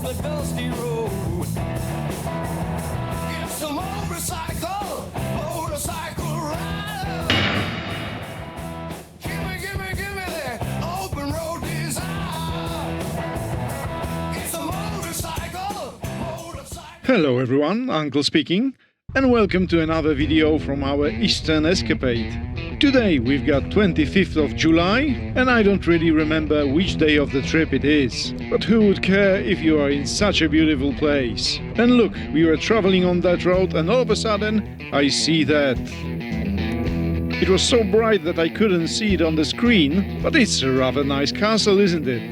the dusty road. It's a motorcycle rider. Give me that open road desire. It's a motorcycle. Hello everyone, Uncle speaking, and welcome to another video from our Eastern Escapade. Today we've got 25th of July, and I don't really remember which day of the trip it is. But who would care if you are in such a beautiful place? And look, we were traveling on that road and all of a sudden I see that. It was so bright that I couldn't see it on the screen, but it's a rather nice castle, isn't it?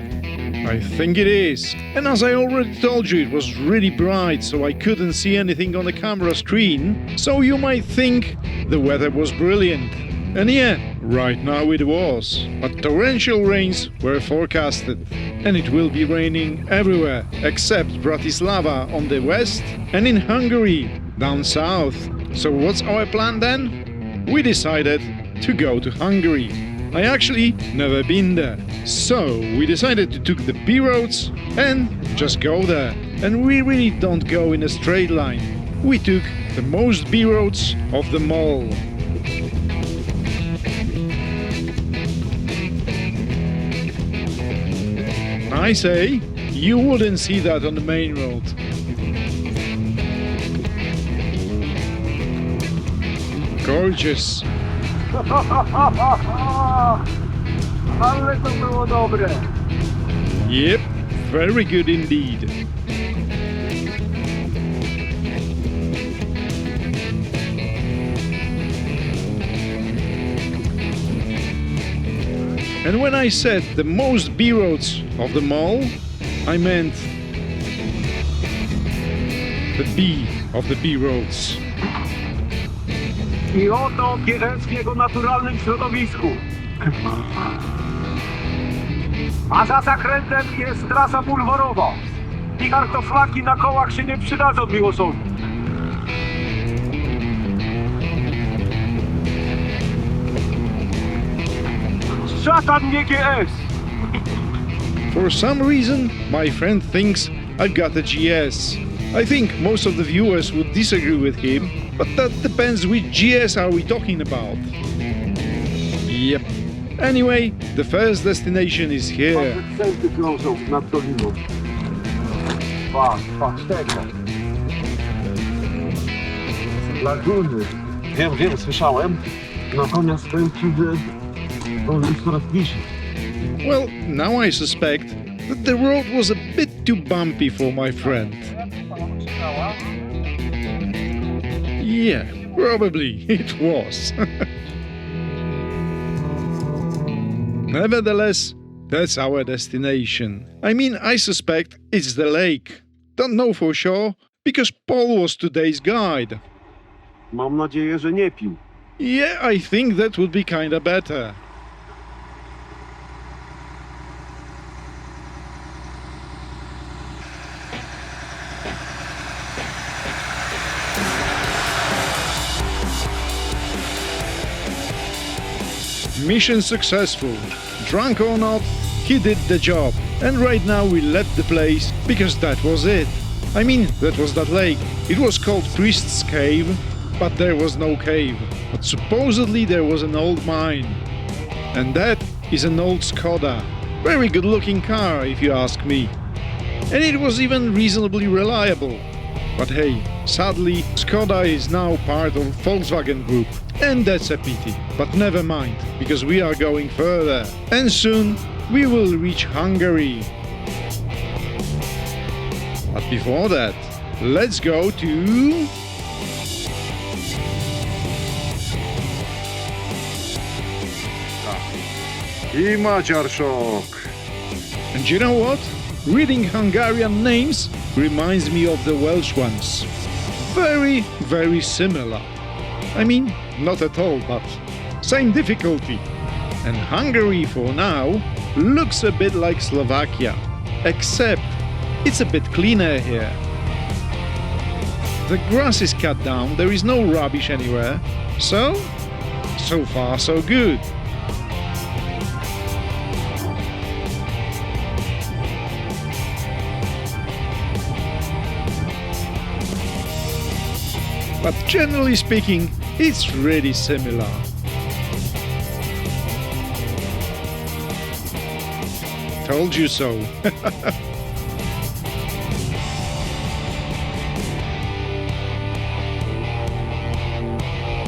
I think it is. And as I already told you, it was really bright, so I couldn't see anything on the camera screen, so you might think the weather was brilliant. And yeah, right now it was. But torrential rains were forecasted. And it will be raining everywhere, except Bratislava on the west and in Hungary down south. So what's our plan then? We decided to go to Hungary. I actually never been there. So we decided to take the B roads and just go there. And we really don't go in a straight line. We took the most B roads of them all. I say, you wouldn't see that on the main road. Gorgeous. Ale to było dobre. Yep, very good indeed. And when I said the most B roads of them all, I meant the B of the B roads. I oto Bieżeck w jego naturalnym środowisku. A za zakrętem jest trasa bulwarowa. I kartoflaki na kołach się nie przydadzą, miłosierni. Szatan nie GS. For some reason, my friend thinks I've got a GS. I think most of the viewers would disagree with him, but that depends which GS are we talking about. Yep. Anyway, the first destination is here. Centy krążą nad doliną. Patrz tego. Laguny. Wiem, słyszałem. Natomiast powiem ci, że to jest coraz bliżej. Well, now I suspect that the road was a bit too bumpy for my friend. Yeah, probably it was. Nevertheless, that's our destination. I mean, I suspect it's the lake. Don't know for sure, because Paul was today's guide. Mam nadzieję, że nie pił. Yeah, I think that would be kinda better. Mission successful. Drunk or not, he did the job. And right now we left the place because that was it. I mean, that was that lake. It was called Priest's Cave, but there was no cave. But supposedly there was an old mine. And that is an old Skoda. Very good looking car, if you ask me. And it was even reasonably reliable. But hey, sadly, Skoda is now part of Volkswagen Group. And that's a pity. But never mind, because we are going further. And soon we will reach Hungary. But before that, let's go to... I Maciar szok. And you know what? Reading Hungarian names reminds me of the Welsh ones. Very, very similar. I mean, not at all, but same difficulty. And Hungary, for now, looks a bit like Slovakia, except it's a bit cleaner here. The grass is cut down, there is no rubbish anywhere, so far so good. but generally speaking, it's really similar. Told you so.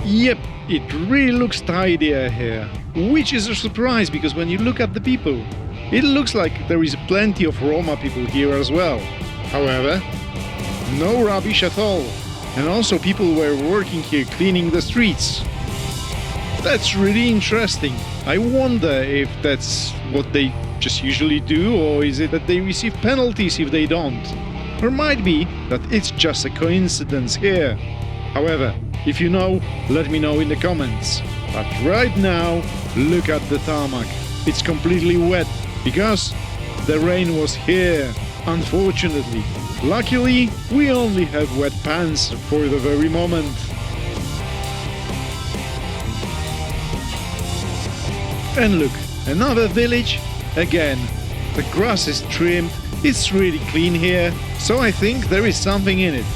Yep, it really looks tidier here, which is a surprise because when you look at the people, it looks like there is plenty of Roma people here as well. However, no rubbish at all, and also people were working here cleaning the streets. That's really interesting. I wonder if that's what they just usually do, or is it that they receive penalties if they don't? Or might be that it's just a coincidence here. However, if you know, let me know in the comments. But right now, look at the tarmac. It's completely wet because the rain was here, unfortunately. Luckily, we only have wet pants for the very moment. And look, another village. Again, the grass is trimmed, it's really clean here, so I think there is something in it.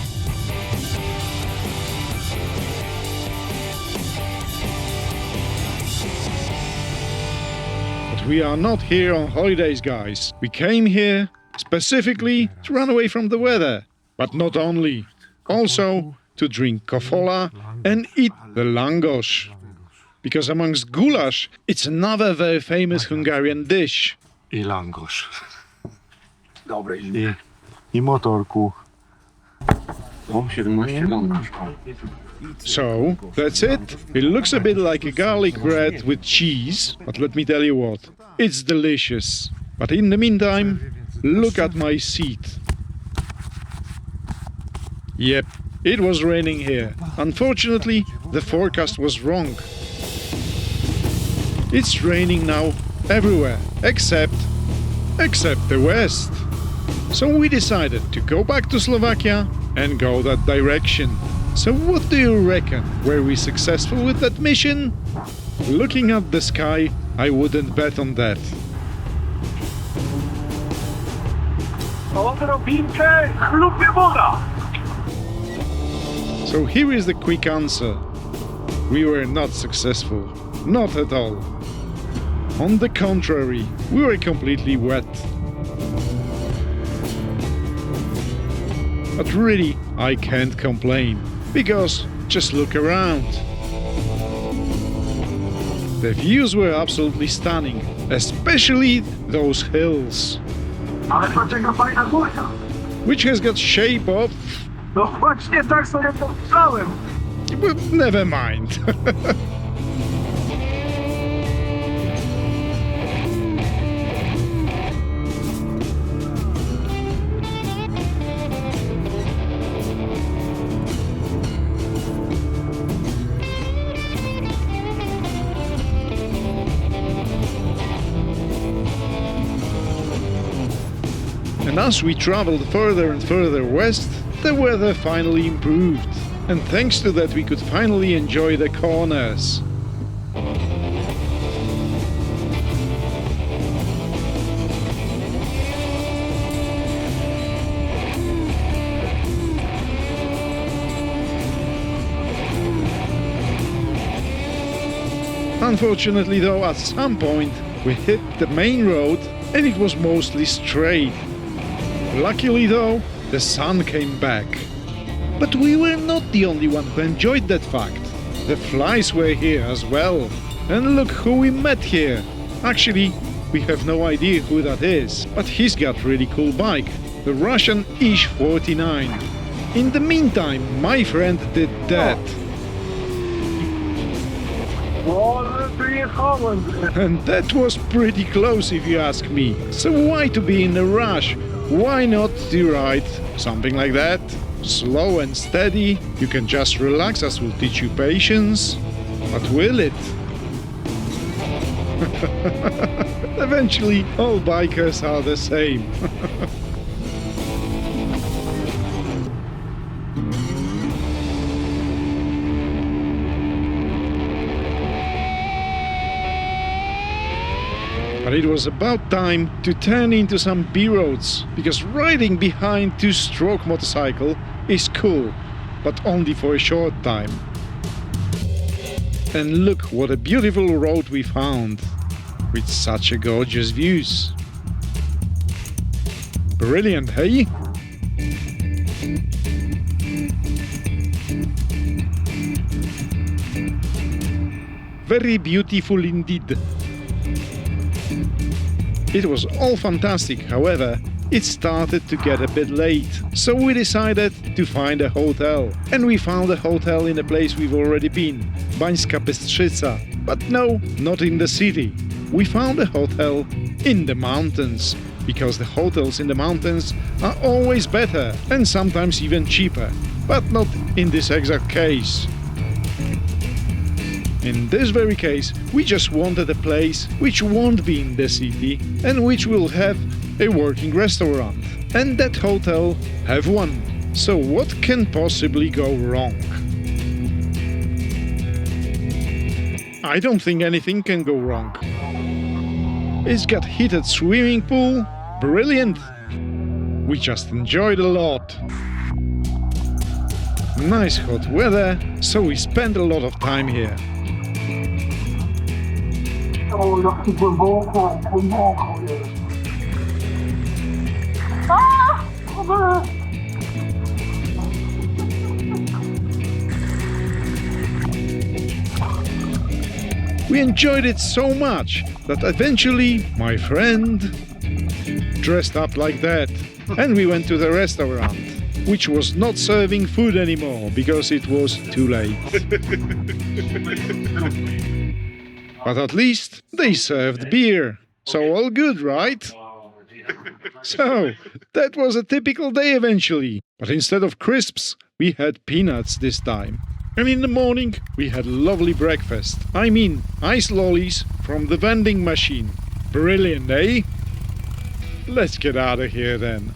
But we are not here on holidays, guys. We came here specifically to run away from the weather. But not only. Also to drink kofola and eat the langos. Because amongst goulash, it's another very famous Hungarian dish. I langos. Dobre. I motorku. O, 17 langos. So, that's it. It looks a bit like a garlic bread with cheese, but let me tell you what, it's delicious. But in the meantime, look at my seat. Yep, it was raining here. Unfortunately, the forecast was wrong. It's raining now everywhere, except the west. So we decided to go back to Slovakia and go that direction. So what do you reckon? Were we successful with that mission? Looking at the sky, I wouldn't bet on that. Odrobinkę chlubie woda. So here is the quick answer. We were not successful. Not at all. On the contrary, we were completely wet. But really, I can't complain, because just look around. The views were absolutely stunning, especially those hills, Ale to czeka fajna górka. which has got shape of... No właśnie tak sobie pomyślałem. Well, never mind. And as we traveled further and further west, the weather finally improved. And thanks to that we could finally enjoy the corners. Unfortunately though, at some point we hit the main road and it was mostly straight. Luckily though, the sun came back. But we were not the only one who enjoyed that fact. The flies were here as well. And look who we met here. Actually, we have no idea who that is, but he's got really cool bike, the Russian Ish 49. In the meantime, my friend did that. Może wyjechałem. And that was pretty close if you ask me. So why to be in a rush? Why not to ride something like that? Slow and steady, you can just relax, as will teach you patience. But will it? Eventually, all bikers are the same. But it was about time to turn into some B-roads, because riding behind two-stroke motorcycle is cool. but only for a short time. And look what a beautiful road we found, with such a gorgeous views. Brilliant, hey? Very beautiful indeed. It was all fantastic, however, it started to get a bit late, so we decided to find a hotel. And we found a hotel in a place we've already been, Banska Bistrica. But no, not in the city. We found a hotel in the mountains, because the hotels in the mountains are always better and sometimes even cheaper, but not in this exact case. In this very case, we just wanted a place which won't be in the city and which will have a working restaurant. And that hotel have one. So what can possibly go wrong? I don't think anything can go wrong. It's got heated swimming pool. Brilliant! We just enjoyed a lot. Nice hot weather, so we spent a lot of time here. O, jak tu głęboko, głęboko jest. We enjoyed it so much that eventually my friend dressed up like that and we went to the restaurant, which was not serving food anymore because it was too late. But at least they served beer, so all good, right? So, that was a typical day eventually, but instead of crisps, we had peanuts this time. And in the morning, we had lovely breakfast. I mean, ice lollies from the vending machine. Brilliant, eh? Let's get out of here then.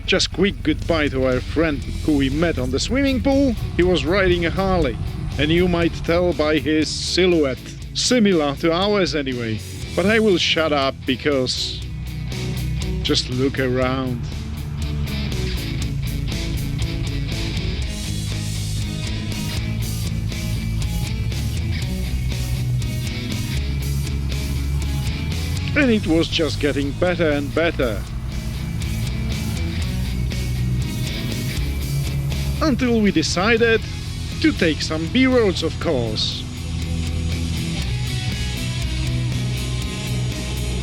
Just quick goodbye to our friend who we met on the swimming pool. He was riding a Harley, and you might tell by his silhouette, similar to ours anyway. But I will shut up because just look around. And it was just getting better and better. Until we decided to take some B-roads, of course.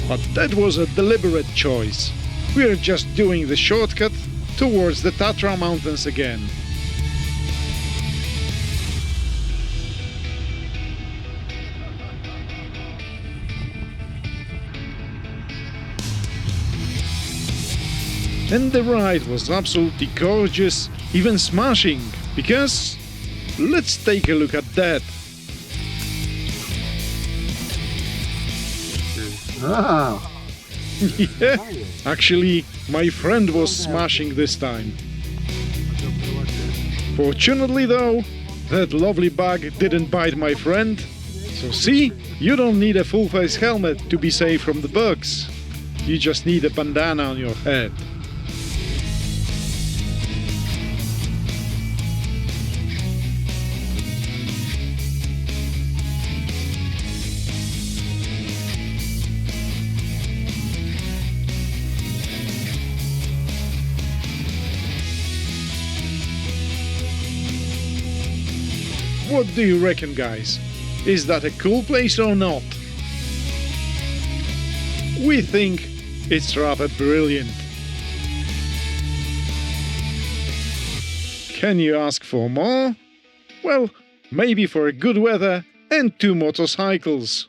But that was a deliberate choice. We're just doing the shortcut towards the Tatra Mountains again. And the ride was absolutely gorgeous, even smashing, because let's take a look at that. Ah, Yeah, actually, my friend was smashing this time. Fortunately though, that lovely bug didn't bite my friend. So see, you don't need a full-face helmet to be safe from the bugs. You just need a bandana on your head. What do you reckon, guys? Is that a cool place or not? We think it's rather brilliant. Can you ask for more? Well, maybe for a good weather and 2 motorcycles.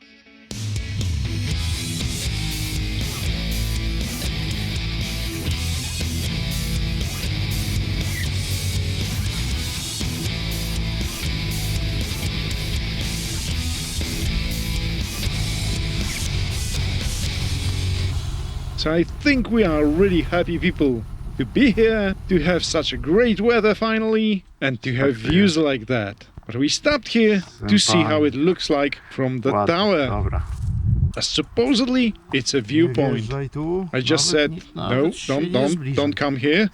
So I think we are really happy people to be here, to have such a great weather finally, and to have views like that. But we stopped here to see how it looks like from the tower. Dobra. Supposedly it's a viewpoint. Wjeżdżaj tu. I just Nawet said, nie- no, nawet się nie don't zbliżaj. come here.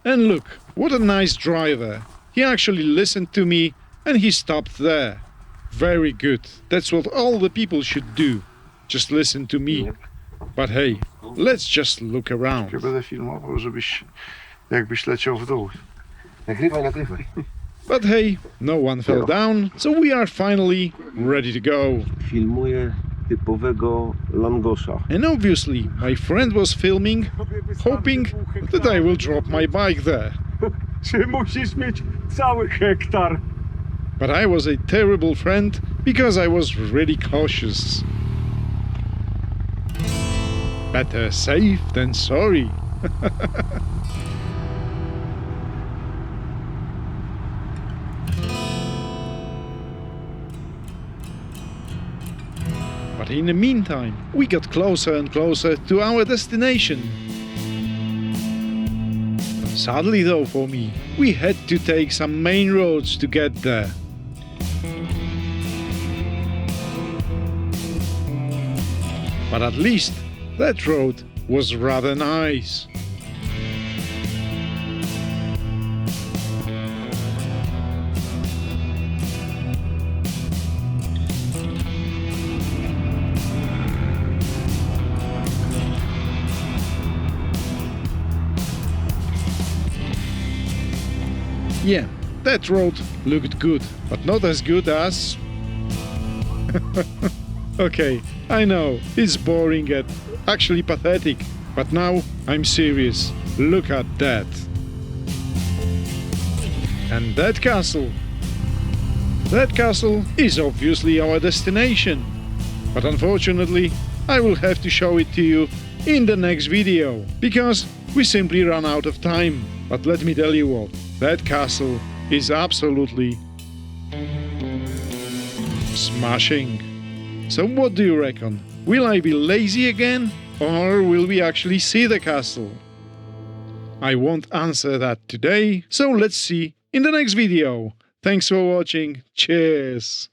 And look, what a nice driver. He actually listened to me and he stopped there. Very good. That's what all the people should do. Just listen to me. But hey, let's just look around. Ja będę filmował, jakbyś leciał w dół. Nagrywaj. But hey, no one fell down, so we are finally ready to go. Filmuję typowego Langosza. And obviously, my friend was filming, hoping that I will drop my bike there. Czy musisz mieć cały hektar? But I was a terrible friend because I was really cautious. Better safe than sorry. But in the meantime, we got closer and closer to our destination. Sadly though for me, we had to take some main roads to get there. But at least that road was rather nice. Yeah, that road looked good, but not as good as... Okay, I know, it's boring and actually pathetic, but now I'm serious. Look at that. And that castle. That castle is obviously our destination. But unfortunately, I will have to show it to you in the next video, because we simply run out of time. But let me tell you what, that castle is absolutely smashing. So what do you reckon? Will I be lazy again? Or will we actually see the castle? I won't answer that today, so let's see in the next video. Thanks for watching. Cheers!